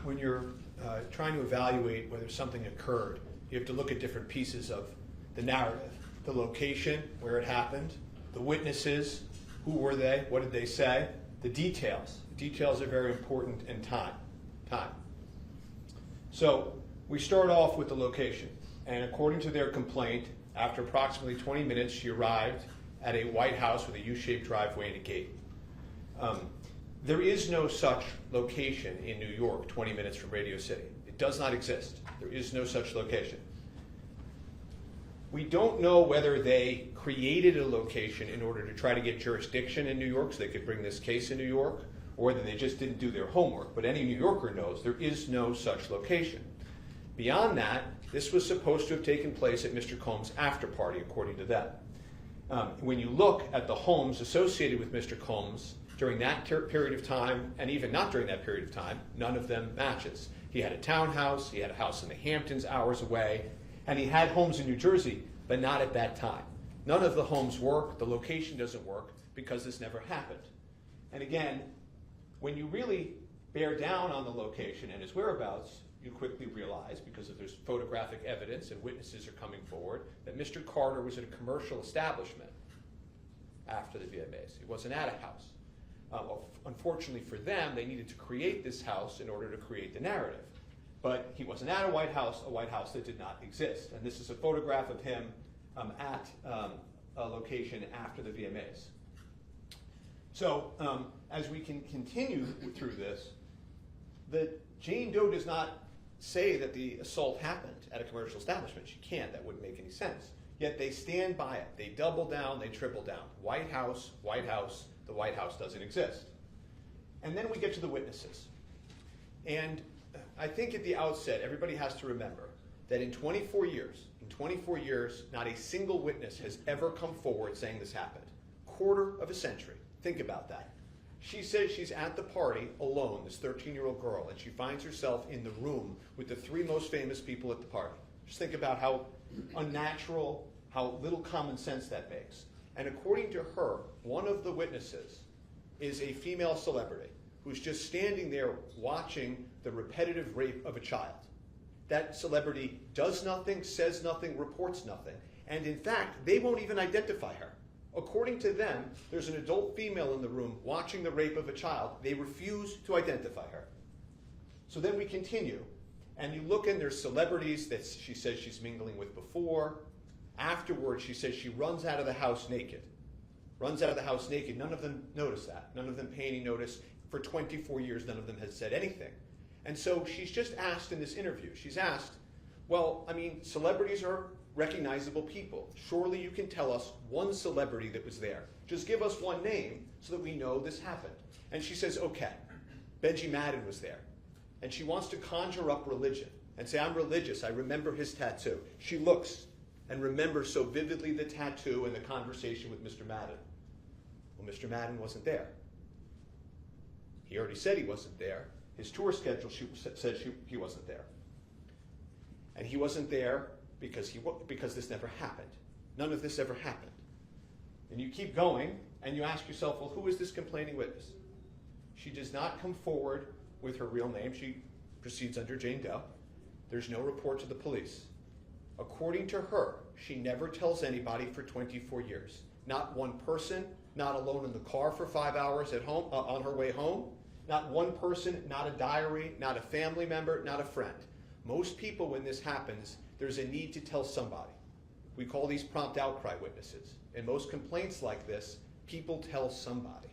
when you're trying to evaluate whether something occurred, you have to look at different pieces of the narrative. The location, where it happened, the witnesses, who were they, what did they say, the details. The details are very important, and time. So we start off with the location, and according to their complaint, after approximately 20 minutes, she arrived at a white house with a U-shaped driveway and a gate. There is no such location in New York, 20 minutes from Radio City. It does not exist. There is no such location. We don't know whether they created a location in order to try to get jurisdiction in New York so they could bring this case in New York, or whether they just didn't do their homework. But any New Yorker knows there is no such location. Beyond that, this was supposed to have taken place at Mr. Combs' after party, according to them. When you look at the homes associated with Mr. Combs during that period of time, and even not during that period of time, none of them matches. He had a townhouse, he had a house in the Hamptons hours away, and he had homes in New Jersey, but not at that time. None of the homes work, the location doesn't work, because this never happened. And again, when you really bear down on the location and his whereabouts, you quickly realize, because if there's photographic evidence and witnesses are coming forward, that Mr. Carter was at a commercial establishment after the VMAs. He wasn't at a house. Unfortunately for them, they needed to create this house in order to create the narrative. But he wasn't at a White House that did not exist. And this is a photograph of him at a location after the VMAs. So as we can continue through this, Jane Doe does not say that the assault happened at a commercial establishment. She can't. That wouldn't make any sense. Yet they stand by it. They double down. They triple down. White House, the White House doesn't exist. And then we get to the witnesses. And I think at the outset, everybody has to remember that in 24 years, not a single witness has ever come forward saying this happened. Quarter of a century. Think about that. She says she's at the party alone, this 13-year-old girl, and she finds herself in the room with the three most famous people at the party. Just think about how unnatural, how little common sense that makes. And according to her, one of the witnesses is a female celebrity who's just standing there watching the repetitive rape of a child. That celebrity does nothing, says nothing, reports nothing. And in fact, they won't even identify her. According to them, there's an adult female in the room watching the rape of a child. They refuse to identify her. So then we continue, and you look and there's celebrities that she says she's mingling with before. Afterwards, she says she runs out of the house naked. None of them notice that. None of them pay any notice. For 24 years, none of them has said anything. And so she's just asked in this interview, she's asked, well, I mean, celebrities are recognizable people. Surely you can tell us one celebrity that was there. Just give us one name so that we know this happened. And she says, okay, Benji Madden was there. And she wants to conjure up religion and say, I'm religious, I remember his tattoo. She looks and remembers so vividly the tattoo and the conversation with Mr. Madden. Well, Mr. Madden wasn't there. He already said he wasn't there. His tour schedule said he wasn't there. And he wasn't there because this never happened. None of this ever happened. And you keep going, and you ask yourself, well, who is this complaining witness? She does not come forward with her real name. She proceeds under Jane Doe. There's no report to the police. According to her, she never tells anybody for 24 years. Not one person, not alone in the car for 5 hours at home, on her way home. Not one person, not a diary, not a family member, not a friend. Most people, when this happens, there's a need to tell somebody. We call these prompt outcry witnesses. In most complaints like this, people tell somebody.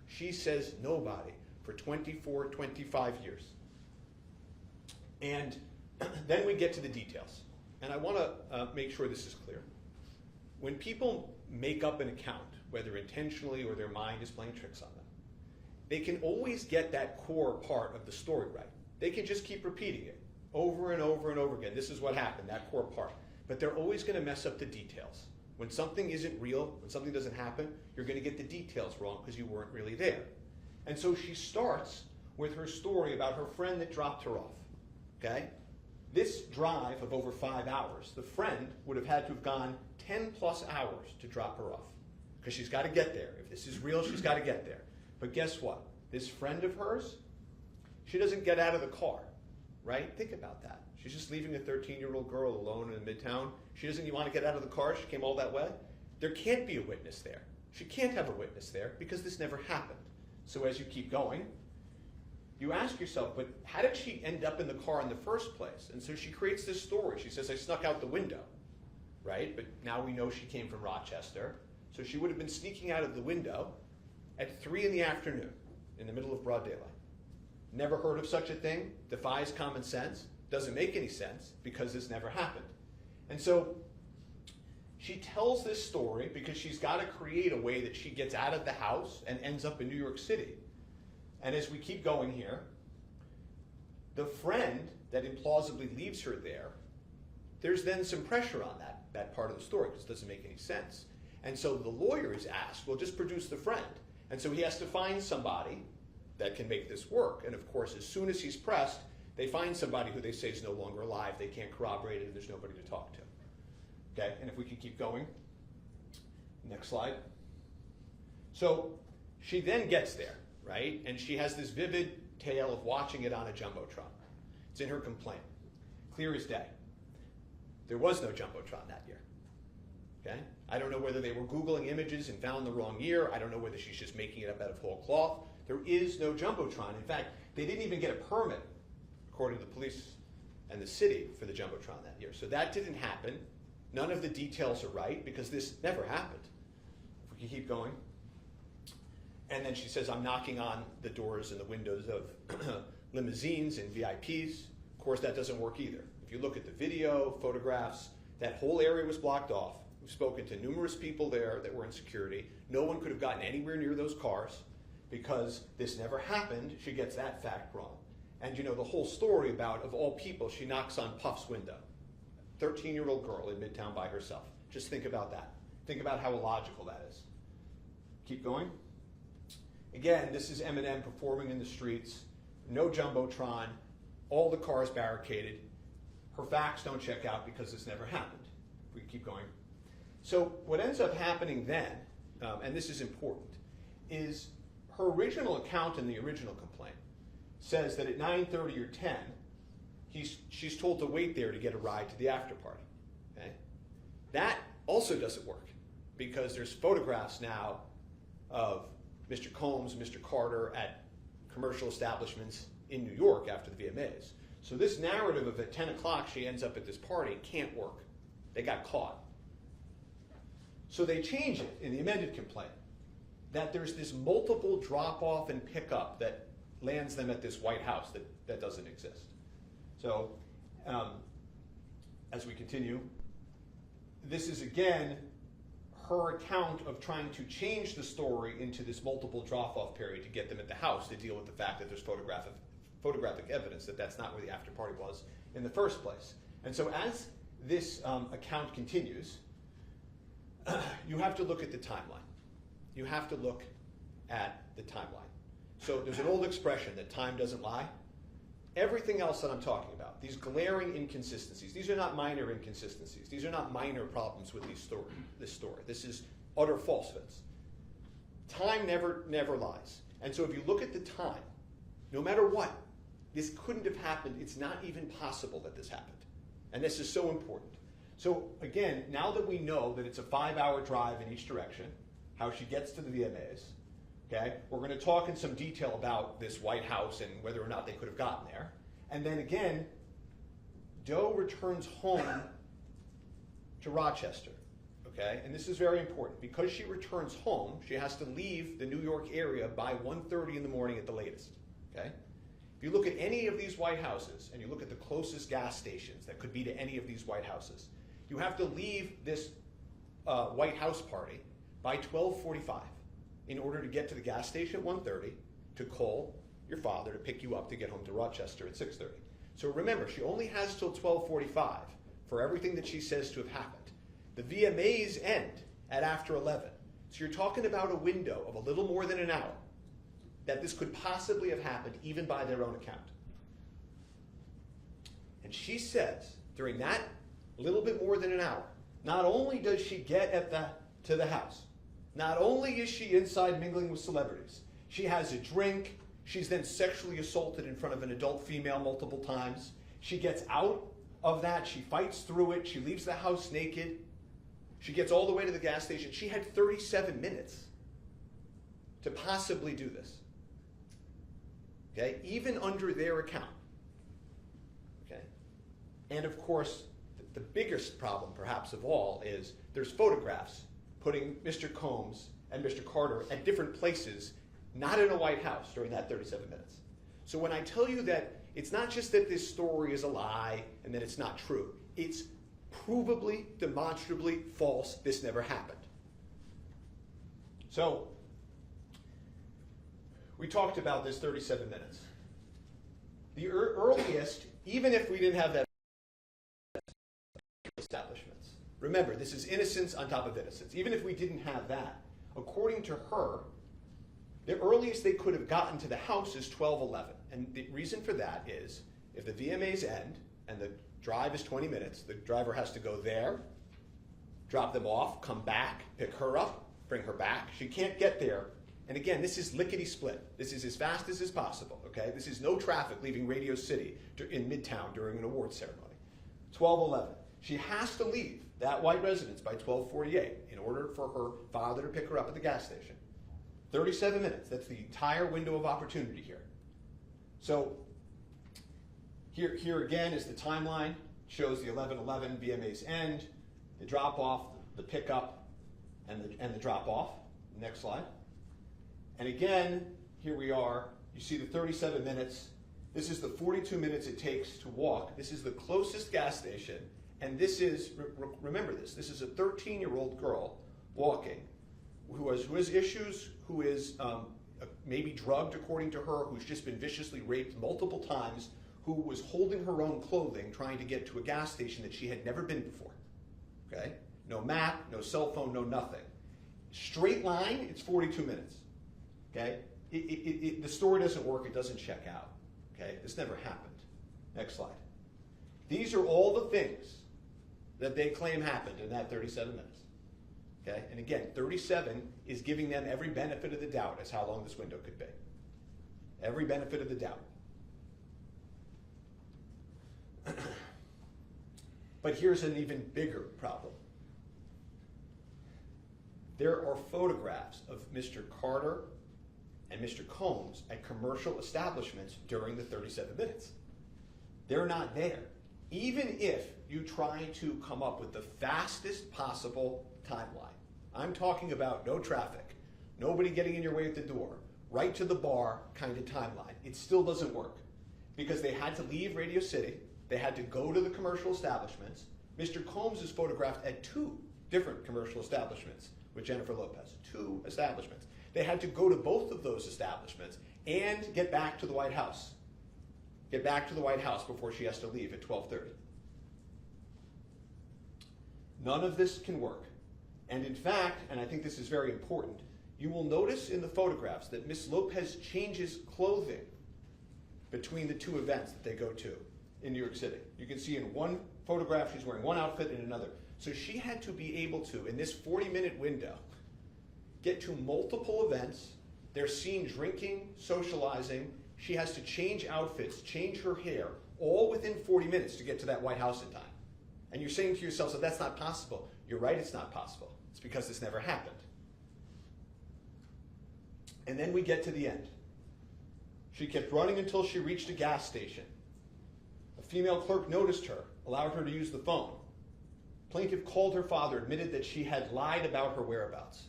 She says nobody for 24, 25 years. And then we get to the details. And I want to make sure this is clear. When people make up an account, whether intentionally or their mind is playing tricks on them, they can always get that core part of the story right. They can just keep repeating it over and over and over again. This is what happened, that core part. But they're always going to mess up the details. When something isn't real, when something doesn't happen, you're going to get the details wrong because you weren't really there. And so she starts with her story about her friend that dropped her off. Okay? This drive of over 5 hours, the friend would have had to have gone 10 plus hours to drop her off because she's got to get there. If this is real, she's got to get there. But guess what? This friend of hers, She doesn't get out of the car, right? Think about that. She's just leaving a 13-year-old girl alone in Midtown. She doesn't want to get out of the car. She came all that way. There can't be a witness there. She can't have a witness there because this never happened. So as you keep going, you ask yourself, but how did she end up in the car in the first place? And so she creates this story. She says, I snuck out the window, right? But now we know she came from Rochester. So she would have been sneaking out of the window at 3 in the afternoon in the middle of broad daylight. Never heard of such a thing, defies common sense, doesn't make any sense because this never happened. And so she tells this story because she's got to create a way that she gets out of the house and ends up in New York City. And as we keep going here, the friend that implausibly leaves her there, there's then some pressure on that part of the story because it doesn't make any sense. And so the lawyer is asked, well, just produce the friend. And so he has to find somebody that can make this work. And of course, as soon as he's pressed, they find somebody who they say is no longer alive. They can't corroborate it, and there's nobody to talk to. Okay, and if we could keep going. Next slide. So she then gets there, right? And she has this vivid tale of watching it on a Jumbotron. It's in her complaint. Clear as day. There was no Jumbotron that year. Okay? I don't know whether they were Googling images and found the wrong year. I don't know whether she's just making it up out of whole cloth. There is no Jumbotron. In fact, they didn't even get a permit, according to the police and the city, for the Jumbotron that year. So that didn't happen. None of the details are right because this never happened. If we can keep going. And then she says, I'm knocking on the doors and the windows of limousines and VIPs. Of course, that doesn't work either. If you look at the video, photographs, that whole area was blocked off. We've spoken to numerous people there that were in security. No one could have gotten anywhere near those cars because this never happened. She gets that fact wrong. And you know the whole story about, of all people, she knocks on Puff's window. 13-year-old girl in Midtown by herself. Just think about that. Think about how illogical that is. Keep going. Again, this is Eminem performing in the streets. No Jumbotron. All the cars barricaded. Her facts don't check out because this never happened. If we keep going. So what ends up happening then, and this is important, is her original account in the original complaint says that at 9:30 or 10, she's told to wait there to get a ride to the after party. Okay? That also doesn't work because there's photographs now of Mr. Combs, Mr. Carter at commercial establishments in New York after the VMAs. So this narrative of at 10 o'clock she ends up at this party can't work. They got caught. So they change it in the amended complaint that there's this multiple drop-off and pickup that lands them at this White House that doesn't exist. So as we continue, this is again her account of trying to change the story into this multiple drop-off period to get them at the house to deal with the fact that there's photographic evidence that that's not where the after party was in the first place. And so as this account continues, you have to look at the timeline. You have to look at the timeline. So there's an old expression that time doesn't lie. Everything else that I'm talking about, these glaring inconsistencies, these are not minor inconsistencies. These are not minor problems with this story. This is utter falsehoods. Time never lies. And so if you look at the time, no matter what, this couldn't have happened. It's not even possible that this happened. And this is so important. So again, now that we know that it's a 5-hour drive in each direction, how she gets to the VMAs, okay, we're going to talk in some detail about this White House and whether or not they could have gotten there. And then again, Doe returns home to Rochester, okay? And this is very important. Because she returns home, she has to leave the New York area by 1:30 in the morning at the latest, okay? If you look at any of these White Houses and you look at the closest gas stations that could be to any of these White Houses, you have to leave this White House party by 12:45 in order to get to the gas station at 1:30 to call your father to pick you up to get home to Rochester at 6:30. So remember, she only has till 12:45 for everything that she says to have happened. The VMAs end at after 11. So you're talking about a window of a little more than an hour that this could possibly have happened even by their own account. And she says, during that little bit more than an hour, not only does she get to the house, not only is she inside mingling with celebrities, she has a drink, She's then sexually assaulted in front of an adult female multiple times. She gets out of that. She fights through it. She leaves the house naked. She gets all the way to the gas station. She had 37 minutes to possibly do this. Okay? Even under their account. Okay? And of course, the biggest problem perhaps of all is there's photographs putting Mr. Combs and Mr. Carter at different places, not in a White House during that 37 minutes. So when I tell you that it's not just that this story is a lie and that it's not true, it's provably, demonstrably false. This never happened. So we talked about this 37 minutes. The earliest, even if we didn't have that establishments. Remember, this is innocence on top of innocence. Even if we didn't have that, according to her, the earliest they could have gotten to the house is 12:11. And the reason for that is if the VMAs end and the drive is 20 minutes, the driver has to go there, drop them off, come back, pick her up, bring her back. She can't get there. And again, this is lickety-split. This is as fast as is possible, okay? This is no traffic leaving Radio City in Midtown during an awards ceremony. 12:11. She has to leave that white residence by 12:48 in order for her father to pick her up at the gas station. 37 minutes. That's the entire window of opportunity here. So here again is the timeline. Shows the 11:11 VMA's end, the drop-off, the pickup, and the drop-off. Next slide. And again, here we are. You see the 37 minutes. This is the 42 minutes it takes to walk. This is the closest gas station. And this is, remember this is a 13-year-old girl walking who has issues, who is maybe drugged according to her, who's just been viciously raped multiple times, who was holding her own clothing trying to get to a gas station that she had never been before. Okay? No map, no cell phone, no nothing. Straight line, it's 42 minutes. Okay? The story doesn't work, it doesn't check out. Okay? This never happened. Next slide. These are all the things that they claim happened in that 37 minutes. Okay? And again, 37 is giving them every benefit of the doubt as how long this window could be. Every benefit of the doubt. But here's an even bigger problem. There are photographs of Mr. Carter and Mr. Combs at commercial establishments during the 37 minutes. They're not there. Even if you try to come up with the fastest possible timeline, I'm talking about no traffic, nobody getting in your way at the door, right to the bar kind of timeline, it still doesn't work. Because they had to leave Radio City, they had to go to the commercial establishments. Mr. Combs is photographed at 2 different commercial establishments with Jennifer Lopez, 2 establishments. They had to go to both of those establishments and get back to the White House. Get back to the White House before she has to leave at 12:30. None of this can work. And in fact, and I think this is very important, you will notice in the photographs that Miss Lopez changes clothing between the 2 events that they go to in New York City. You can see in one photograph she's wearing one outfit and another. So she had to be able to, in this 40-minute window, get to multiple events. They're seen drinking, socializing. She has to change outfits, change her hair, all within 40 minutes to get to that White House in time. And you're saying to yourself, so that's not possible. You're right, it's not possible. It's because this never happened. And then we get to the end. She kept running until she reached a gas station. A female clerk noticed her, allowed her to use the phone. Plaintiff called her father, admitted that she had lied about her whereabouts.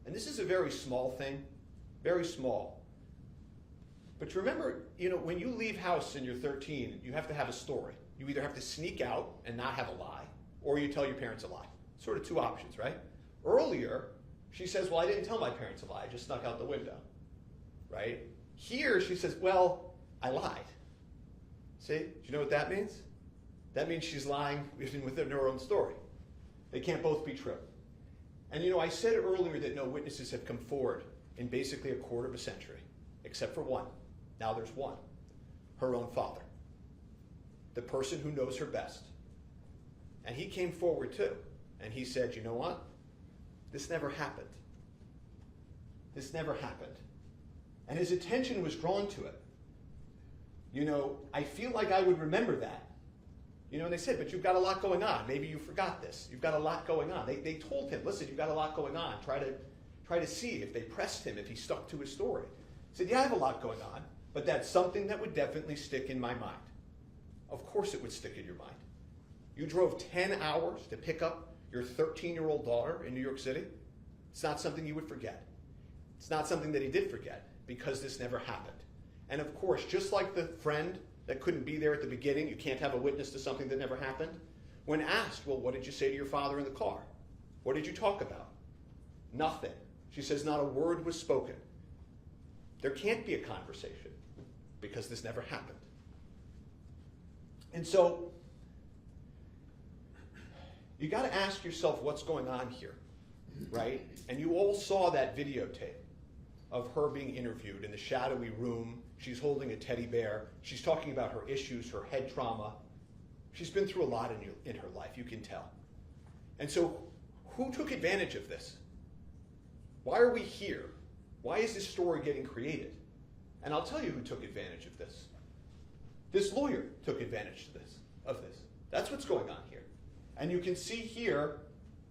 And this is a very small thing, very small. But remember, when you leave house and you're 13, you have to have a story. You either have to sneak out and not have a lie, or you tell your parents a lie. Sort of 2 options, right? Earlier, she says, well, I didn't tell my parents a lie, I just snuck out the window, right? Here, she says, well, I lied. See, do you know what that means? That means she's lying even within her own story. They can't both be true. And I said earlier that no witnesses have come forward in basically a quarter of a century, except for one. Now there's one, her own father, the person who knows her best. And he came forward too, and he said, you know what? This never happened. This never happened. And his attention was drawn to it. I feel like I would remember that. And they said, but you've got a lot going on. Maybe you forgot this. You've got a lot going on. They told him, listen, you've got a lot going on. Try to see if they pressed him, if he stuck to his story. He said, yeah, I have a lot going on, but that's something that would definitely stick in my mind. Of course it would stick in your mind. You drove 10 hours to pick up your 13-year-old daughter in New York City. It's not something you would forget. It's not something that he did forget because this never happened. And of course, just like the friend that couldn't be there at the beginning, you can't have a witness to something that never happened. When asked, well, what did you say to your father in the car? What did you talk about? Nothing. She says not a word was spoken. There can't be a conversation because this never happened. And so, you got to ask yourself what's going on here, right? And you all saw that videotape of her being interviewed in the shadowy room. She's holding a teddy bear. She's talking about her issues, her head trauma. She's been through a lot in her life, you can tell. And so, who took advantage of this? Why are we here? Why is this story getting created? And I'll tell you who took advantage of this. This lawyer took advantage of this. That's what's going on here. And you can see here,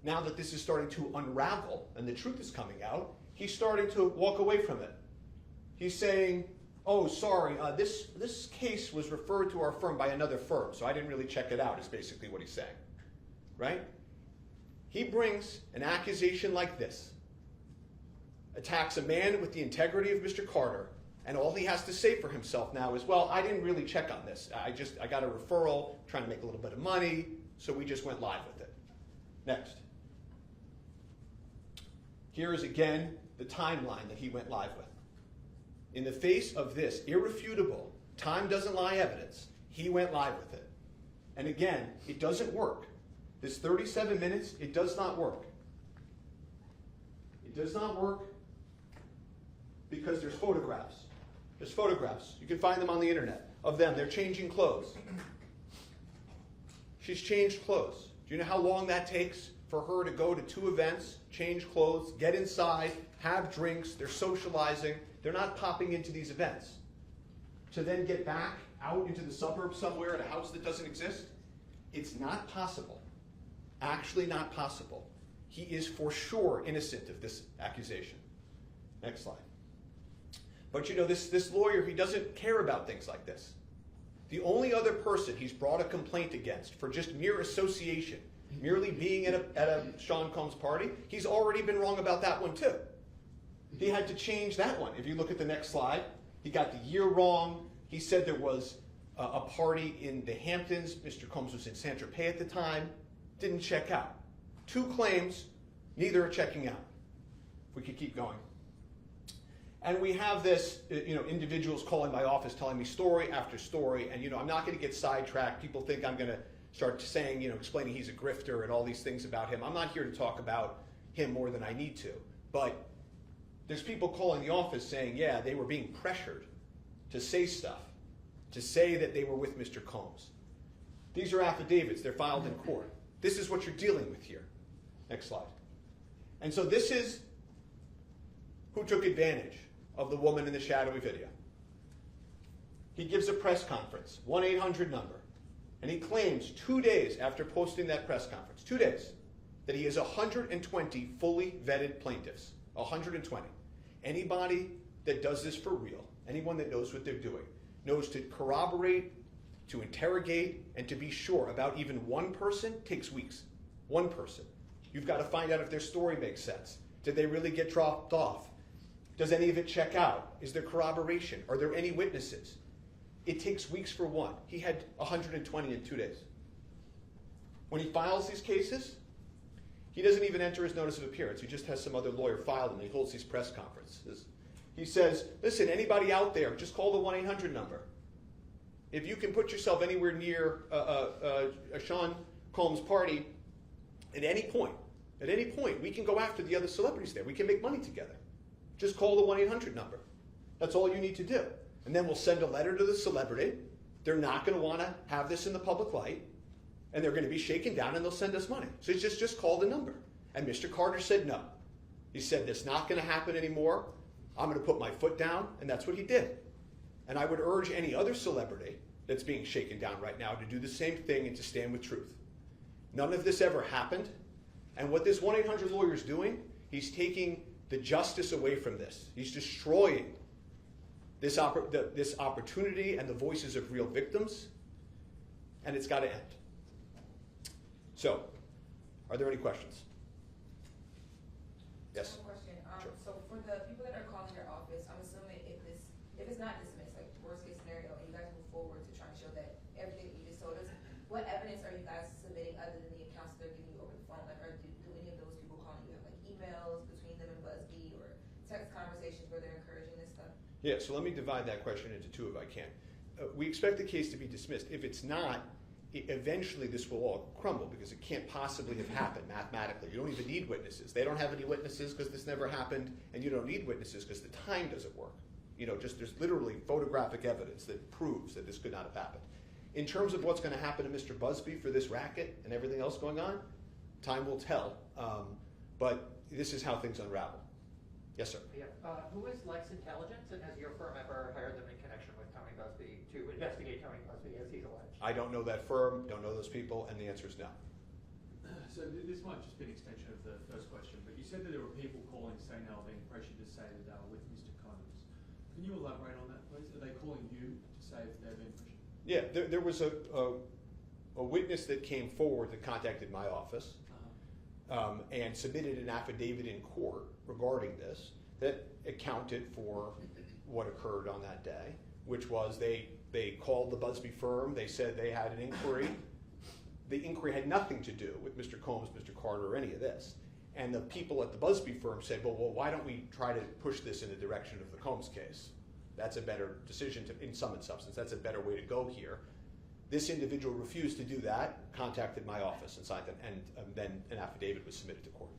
now that this is starting to unravel and the truth is coming out, he's starting to walk away from it. He's saying, oh, sorry, this case was referred to our firm by another firm, so I didn't really check it out, is basically what he's saying. Right? He brings an accusation like this, attacks a man with the integrity of Mr. Carter, and all he has to say for himself now is, well, I didn't really check on this. I got a referral, trying to make a little bit of money, so we just went live with it. Next. Here is again the timeline that he went live with. In the face of this irrefutable, time doesn't lie evidence, he went live with it. And again, it doesn't work. This 37 minutes, it does not work. It does not work because there's photographs. There's photographs. You can find them on the internet of them. They're changing clothes. She's changed clothes. Do you know how long that takes for her to go to 2 events, change clothes, get inside, have drinks, they're socializing, they're not popping into these events. To then get back out into the suburbs somewhere at a house that doesn't exist? It's not possible. Actually not possible. He is for sure innocent of this accusation. Next slide. But this lawyer, he doesn't care about things like this. The only other person he's brought a complaint against for just mere association, merely being at a Sean Combs party, he's already been wrong about that one too. He had to change that one. If you look at the next slide, he got the year wrong. He said there was a party in the Hamptons. Mr. Combs was in Saint-Tropez at the time. Didn't check out. 2 claims, neither are checking out. If we could keep going. And we have this, individuals calling my office telling me story after story, and I'm not going to get sidetracked. People think I'm going to start saying, explaining he's a grifter and all these things about him. I'm not here to talk about him more than I need to. But there's people calling the office saying, yeah, they were being pressured to say stuff, to say that they were with Mr. Combs. These are affidavits. They're filed in court. This is what you're dealing with here. Next slide. And so this is who took advantage of the woman in the shadowy video. He gives a press conference, 1-800 number, and he claims 2 days after posting that press conference, 2 days, that he has 120 fully vetted plaintiffs. 120. Anybody that does this for real, anyone that knows what they're doing, knows to corroborate, to interrogate, and to be sure about even one person takes weeks. One person. You've got to find out if their story makes sense. Did they really get dropped off? Does any of it check out? Is there corroboration? Are there any witnesses? It takes weeks for one. He had 120 in 2 days. When he files these cases, he doesn't even enter his notice of appearance. He just has some other lawyer file them. He holds these press conferences. He says, listen, anybody out there, just call the 1-800 number. If you can put yourself anywhere near a Sean Combs party at any point, we can go after the other celebrities there. We can make money together. Just call the 1-800 number. That's all you need to do. And then we'll send a letter to the celebrity. They're not going to want to have this in the public light. And they're going to be shaken down and they'll send us money. So just call the number. And Mr. Carter said no. He said, that's not going to happen anymore. I'm going to put my foot down, and that's what he did. And I would urge any other celebrity that's being shaken down right now to do the same thing and to stand with truth. None of this ever happened. And what this 1-800-LAWYER is doing, he's taking the justice away from this. He's destroying this opportunity and the voices of real victims, and it's got to end. So, are there any questions? Yes? One question. Sure. So for the people that are calling your office, I'm assuming if it's not dismissed, like worst case scenario, and you guys move forward to try and show that everything that you just told us, what evidence are you guys submitting other than the accounts that they're giving you over the phone? Like, do any of those people calling you have like emails between them and BuzzFeed or text conversations where they're encouraging this stuff? Yeah, so let me divide that question into two if I can. We expect the case to be dismissed. If it's not, eventually this will all crumble because it can't possibly have happened mathematically. You don't even need witnesses. They don't have any witnesses because this never happened, and you don't need witnesses because the time doesn't work. Just there's literally photographic evidence that proves that this could not have happened. In terms of what's going to happen to Mr. Busby for this racket and everything else going on, time will tell. But this is how things unravel. Yes, sir. Yeah. Who is Lex Intelligence, and has your firm ever hired them in connection with Tony Busby to investigate Tony Busby as he's alleged? I don't know that firm, don't know those people, and the answer is no. So this might just be an extension of the first question, but you said that there were people calling saying they were being pressured to say that they were with Mr. Combs. Can you elaborate on that, please? Are they calling you to say if they're being pressured? Yeah, there was a witness that came forward that contacted my office and submitted an affidavit in court regarding this that accounted for what occurred on that day, which was they called the Busby firm. They said they had an inquiry. The inquiry had nothing to do with Mr. Combs, Mr. Carter, or any of this. And the people at the Busby firm said, well, why don't we try to push this in the direction of the Combs case? That's a better decision in sum and substance. That's a better way to go here. This individual refused to do that, contacted my office and signed it, and then an affidavit was submitted to court.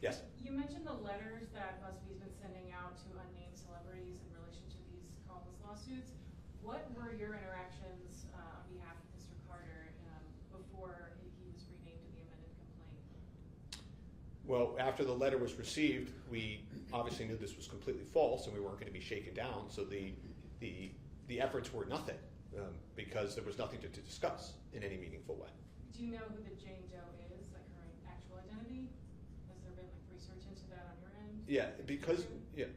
Yes? You mentioned the letters that Busby's been sending out to unnamed celebrities in relation to these Combs lawsuits. What were your interactions on behalf of Mr. Carter before he was renamed to the amended complaint? Well, after the letter was received, we obviously knew this was completely false and we weren't going to be shaken down, so the efforts were nothing because there was nothing to discuss in any meaningful way. Do you know who the Jane Doe is, like her actual identity? Has there been like research into that on your end? Yeah,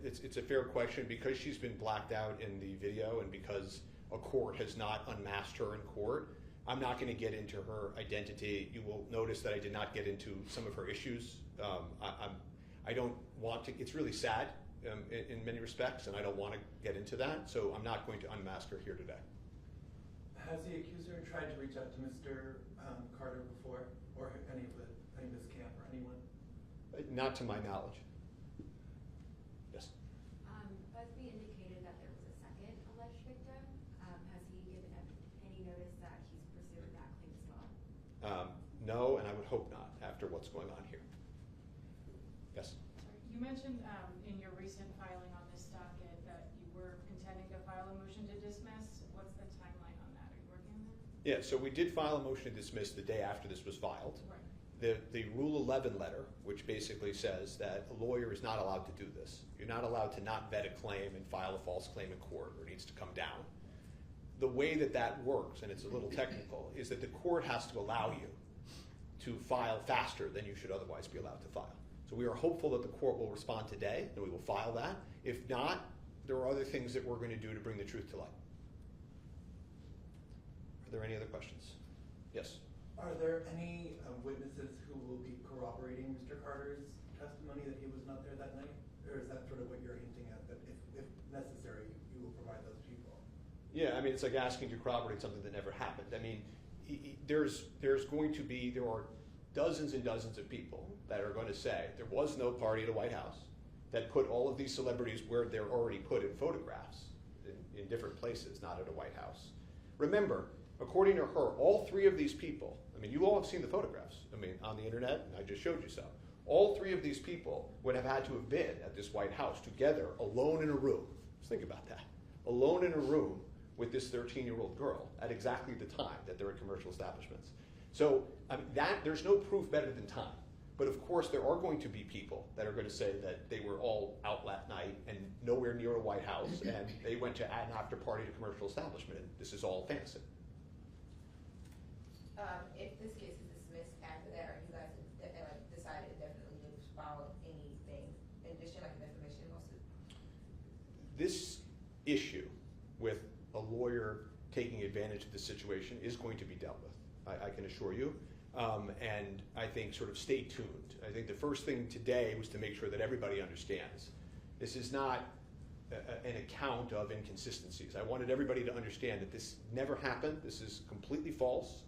it's a fair question. Because she's been blacked out in the video and because a court has not unmasked her in court, I'm not going to get into her identity. You will notice that I did not get into some of her issues. I don't want to. It's really sad in many respects, and I don't want to get into that. So I'm not going to unmask her here today. Has the accuser tried to reach out to Mr. Carter before, or any of his camp, or anyone? Not to my knowledge. Yes. Busby indicated that there was a second alleged victim. Has he given any notice that he's pursuing that claim as well? No, and I would hope not after what's going on here. Yes. You mentioned in your recent filing on this docket that you were intending to file a motion to dismiss. What's the timeline on that? Are you working on that? Yeah, so we did file a motion to dismiss the day after this was filed. Right. The Rule 11 letter, which basically says that a lawyer is not allowed to do this. You're not allowed to not vet a claim and file a false claim in court, or it needs to come down. The way that works, and it's a little technical, is that the court has to allow you to file faster than you should otherwise be allowed to file. So we are hopeful that the court will respond today, and we will file that. If not, there are other things that we're going to do to bring the truth to light. Are there any other questions? Yes. Are there any witnesses who will be corroborating Mr. Carter's testimony that he was not there that night? Or is that sort of what you're hinting at, that if necessary, you will provide those people? Yeah, I mean, it's like asking to corroborate something that never happened. I mean, there are dozens and dozens of people that are going to say there was no party at the White House, that put all of these celebrities where they're already put in photographs in different places, not at a White House. Remember, according to her, all three of these people, I mean, you all have seen the photographs, I mean, on the internet, and I just showed you some. All three of these people would have had to have been at this White House together, alone in a room. Just think about that. Alone in a room with this 13-year-old girl at exactly the time that they're at commercial establishments. So I mean, there's no proof better than time. But of course, there are going to be people that are going to say that they were all out that night and nowhere near a White House, and they went to an after party to a commercial establishment, and this is all fantasy. If this case is dismissed after that, are you guys decided definitely to file anything in addition, like an defamation lawsuit? This issue with a lawyer taking advantage of the situation is going to be dealt with, I can assure you. And I think sort of stay tuned. I think the first thing today was to make sure that everybody understands. This is not an account of inconsistencies. I wanted everybody to understand that this never happened. This is completely false.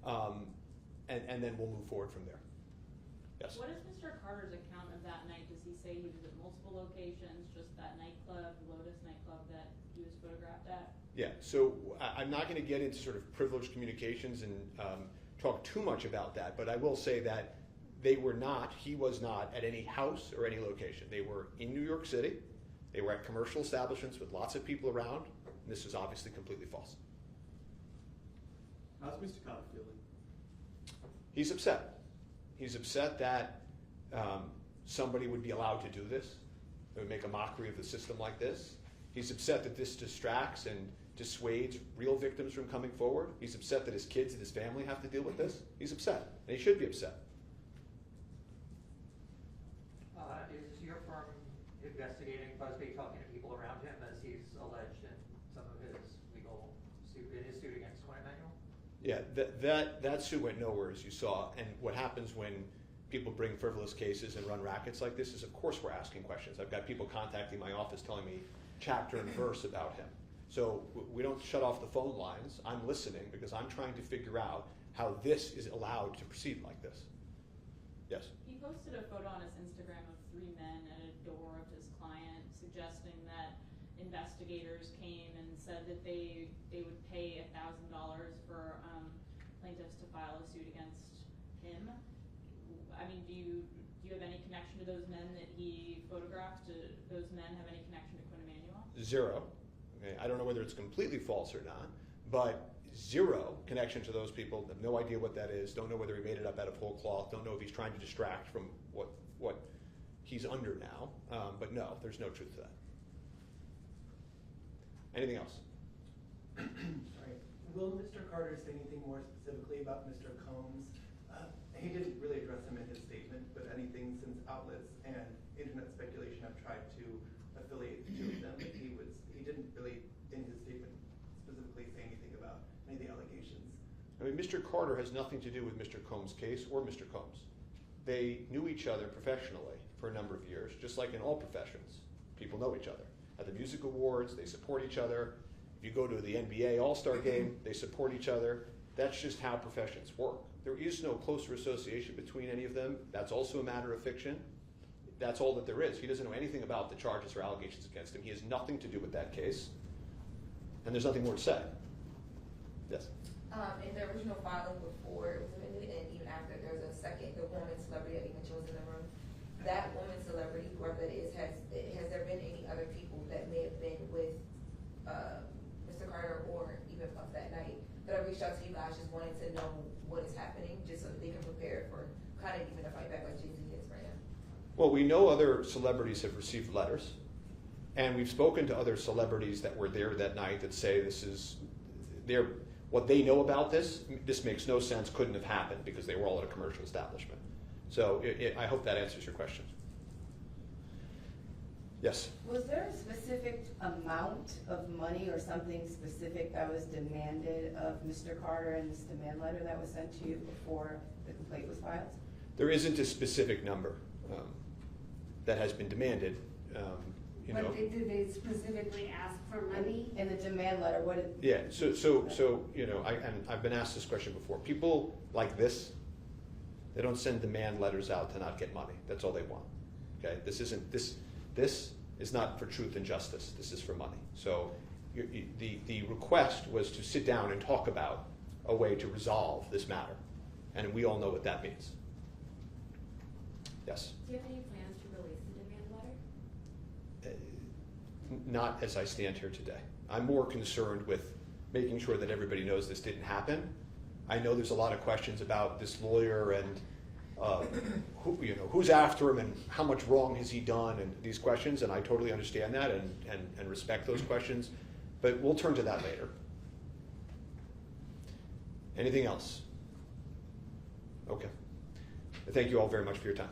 And then we'll move forward from there. Yes? What is Mr. Carter's account of that night? Does he say he was at multiple locations, just that nightclub, Lotus nightclub that he was photographed at? Yeah, so I'm not going to get into sort of privileged communications and talk too much about that, but I will say that he was not at any house or any location. They were in New York City. They were at commercial establishments with lots of people around, and this is obviously completely false. How's Mr. Carter feeling? He's upset. He's upset that somebody would be allowed to do this. They would make a mockery of the system like this. He's upset that this distracts and dissuades real victims from coming forward. He's upset that his kids and his family have to deal with this. He's upset, and he should be upset. Is your firm investigating Busby talking to people around him as he's alleged in some of his legal suit, in his suit against Gwen Emanuel? Yeah, that suit went nowhere, as you saw. And what happens when people bring frivolous cases and run rackets like this is, of course, we're asking questions. I've got people contacting my office telling me chapter and verse about him. So we don't shut off the phone lines. I'm listening because I'm trying to figure out how this is allowed to proceed like this. Yes? He posted a photo on his Instagram of 3 men at a door of his client, suggesting that investigators came and said that they would pay $1,000 for plaintiffs to file a suit against him. I mean, do you have any connection to those men that he photographed? Do those men have any connection to Gwen Emanuel? Zero. Okay, I don't know whether it's completely false or not, but zero connection to those people. Have no idea what that is. Don't know whether he made it up out of whole cloth. Don't know if he's trying to distract from what he's under now. But no, there's no truth to that. Anything else? Sorry. Will Mr. Carter say anything more specifically about Mr. Combs? He didn't really address him in his statement, but anything since outlets and internet speculation have tried to affiliate the two of them, he didn't really, in his statement, specifically say anything about any of the allegations. I mean, Mr. Carter has nothing to do with Mr. Combs' case or Mr. Combs. They knew each other professionally for a number of years, just like in all professions. People know each other. At the music awards, they support each other. If you go to the NBA All-Star game, they support each other. That's just how professions work. There is no closer association between any of them. That's also a matter of fiction. That's all that there is. He doesn't know anything about the charges or allegations against him. He has nothing to do with that case. And there's nothing more to say. Yes? In the original filing before it was amended, and even after, there was the woman celebrity that even chose in the room. That woman celebrity, whoever that is, has there been any other people that may have been with Mr. Carter or even Puff that night that have reached out to you guys just wanting to know what is happening, just so that they can prepare for kind of even a fight back like Jay-Z is right now? Well, we know other celebrities have received letters, and we've spoken to other celebrities that were there that night that say what they know about this makes no sense, couldn't have happened because they were all at a commercial establishment. So I hope that answers your question. Yes? Was there a specific amount of money or something specific that was demanded of Mr. Carter in this demand letter that was sent to you before the complaint was filed? There isn't a specific number that has been demanded. But did they specifically ask for money? In the demand letter, what did? Yeah. So I've been asked this question before. People like this, they don't send demand letters out to not get money. That's all they want. Okay. This is not for truth and justice. This is for money. So the request was to sit down and talk about a way to resolve this matter, and we all know what that means. Yes. Do you have any plans to release the demand letter? Not as I stand here today. I'm more concerned with making sure that everybody knows this didn't happen. I know there's a lot of questions about this lawyer and who's after him and how much wrong has he done and these questions, and I totally understand that and respect those questions, but we'll turn to that later. Anything else? Okay. Thank you all very much for your time.